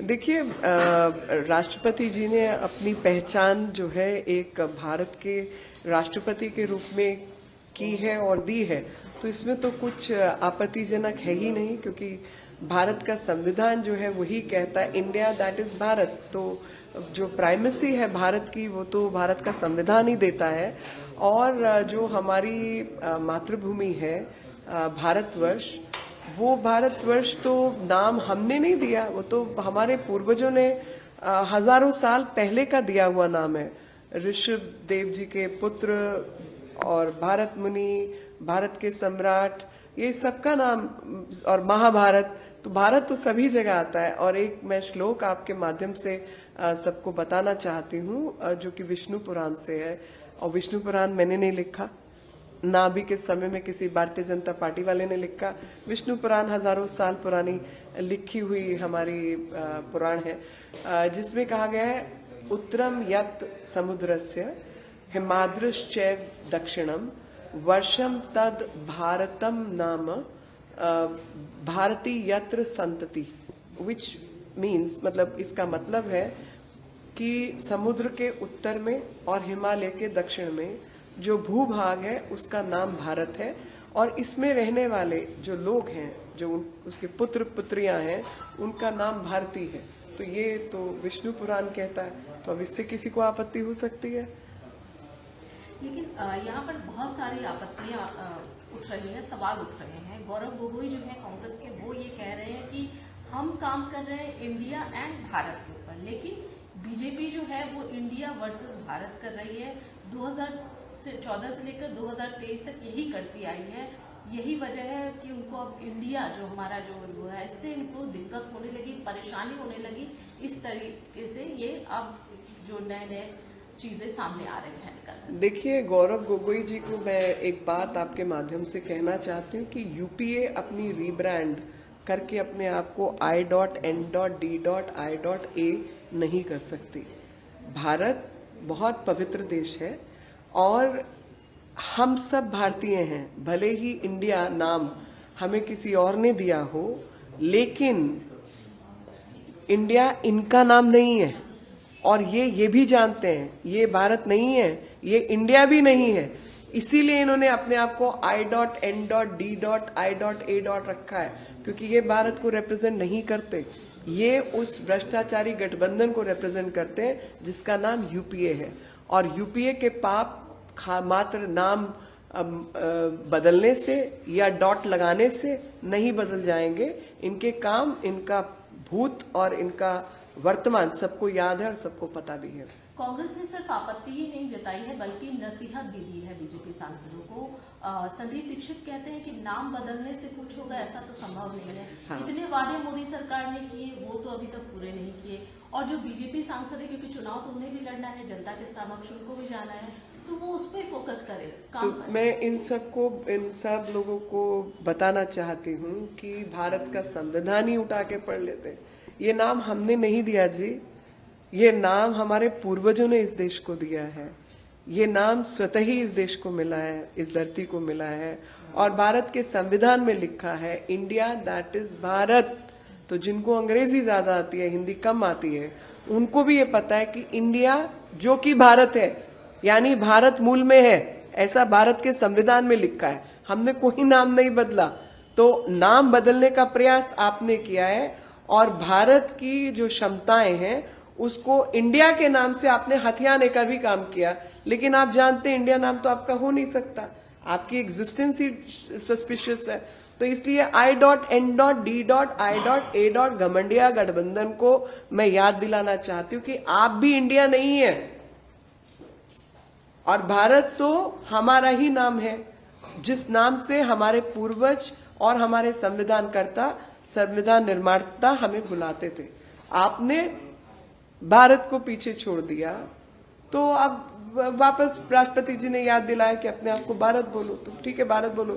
देखिए, राष्ट्रपति जी ने अपनी पहचान जो है एक भारत के राष्ट्रपति के रूप में की है और दी है, तो इसमें तो कुछ आपत्तिजनक है ही नहीं, क्योंकि भारत का संविधान जो है वही कहता है इंडिया दैट इज भारत। तो जो प्राइमेसी है भारत की वो तो भारत का संविधान ही देता है। और जो हमारी मातृभूमि है भारतवर्ष, वो भारतवर्ष तो नाम हमने नहीं दिया, वो तो हमारे पूर्वजों ने हजारों साल पहले का दिया हुआ नाम है। ऋषभ देव जी के पुत्र और भारत मुनि, भारत के सम्राट, ये सबका नाम, और महाभारत, तो भारत तो सभी जगह आता है। और एक मैं श्लोक आपके माध्यम से सबको बताना चाहती हूँ, जो कि विष्णु पुराण से है। और विष्णु पुराण मैंने नहीं लिखा, ना भी किस समय में किसी भारतीय जनता पार्टी वाले ने लिखा। विष्णु पुराण हजारों साल पुरानी लिखी हुई हमारी पुराण है, जिसमें कहा गया है उत्तरम यत् समुद्रस्य हिमाद्रश्चैव दक्षिणम वर्षम तद भारतम नाम भारती यत्र संतति, विच मीन्स, मतलब इसका मतलब है कि समुद्र के उत्तर में और हिमालय के दक्षिण में जो भूभाग है उसका नाम भारत है, और इसमें रहने वाले जो लोग हैं, जो उसके पुत्र पुत्रियां हैं, उनका नाम भारती है। तो ये तो विष्णु पुराण कहता है, तो अब इससे किसी को आपत्ति हो सकती है? लेकिन यहाँ पर बहुत सारी आपत्तियां उठ रही हैं, सवाल उठ रहे हैं। गौरव गोगोई जो है कांग्रेस के, वो ये कह रहे हैं कि हम काम कर रहे हैं इंडिया एंड भारत के ऊपर, लेकिन बीजेपी जो है वो इंडिया वर्सेस भारत कर रही है। 2014 से लेकर 2023 तक यही करती आई है। यही वजह है कि उनको अब इंडिया जो हमारा जो वो है, इससे इनको दिक्कत होने लगी, परेशानी होने लगी। इस तरीके से ये अब जो नए नए चीजें सामने आ रही हैं। देखिए, गौरव गोगोई जी को मैं एक बात आपके माध्यम से कहना चाहती हूँ कि यूपीए अपनी रीब्रांड करके अपने आप को I.N.D.I.A नहीं कर सकती। भारत बहुत पवित्र देश है और हम सब भारतीय हैं। भले ही इंडिया नाम हमें किसी और ने दिया हो, लेकिन इंडिया इनका नाम नहीं है, और ये भी जानते हैं ये भारत नहीं है, ये इंडिया भी नहीं है। इसीलिए इन्होंने अपने आप को I.N.D.I.A रखा है, क्योंकि ये भारत को रिप्रेजेंट नहीं करते। ये उस भ्रष्टाचारी गठबंधन को रिप्रेजेंट करते हैं जिसका नाम यूपीए है। और यूपीए के पाप मात्र नाम बदलने से या डॉट लगाने से नहीं बदल जाएंगे। इनके काम, इनका भूत और इनका वर्तमान सबको याद है और सबको पता भी है। कांग्रेस ने सिर्फ आपत्ति ही नहीं जताई है, बल्कि नसीहत भी दी है बीजेपी सांसदों को। संदीप दीक्षित कहते हैं कि नाम बदलने से कुछ होगा ऐसा तो संभव नहीं है। हाँ। इतने वादे मोदी सरकार ने किए, वो तो अभी तक पूरे नहीं किए। और जो बीजेपी सांसद है, क्योंकि चुनाव तो उन्हें भी लड़ना है, जनता के समक्ष उनको भी जाना है, तो वो उस पर फोकस करे। तो मैं इन सब लोगों को बताना चाहती हूँ कि भारत का संविधान ही उठा के पढ़ लेते। ये नाम हमने नहीं दिया जी, ये नाम हमारे पूर्वजों ने इस देश को दिया है। ये नाम स्वतः ही इस देश को मिला है, इस धरती को मिला है, और भारत के संविधान में लिखा है इंडिया दैट इज भारत। तो जिनको अंग्रेजी ज्यादा आती है, हिंदी कम आती है, उनको भी ये पता है कि इंडिया जो कि भारत है, यानी भारत मूल में है, ऐसा भारत के संविधान में लिखा है। हमने कोई नाम नहीं बदला। तो नाम बदलने का प्रयास आपने किया है, और भारत की जो क्षमताएं हैं उसको इंडिया के नाम से आपने हथियाने का भी काम किया। लेकिन आप जानते हैं इंडिया नाम तो आपका हो नहीं सकता, आपकी एग्जिस्टेंस ही सस्पिशियस है। तो इसलिए I.N.D.I.A घमंडिया गठबंधन को मैं याद दिलाना चाहती हूँ कि आप भी इंडिया नहीं है, और भारत तो हमारा ही नाम है, जिस नाम से हमारे पूर्वज और हमारे संविधान निर्माता हमें बुलाते थे। आपने भारत को पीछे छोड़ दिया, तो अब वापस राष्ट्रपति जी ने याद दिलाया कि अपने आप को भारत बोलो। तो ठीक है, भारत बोलो।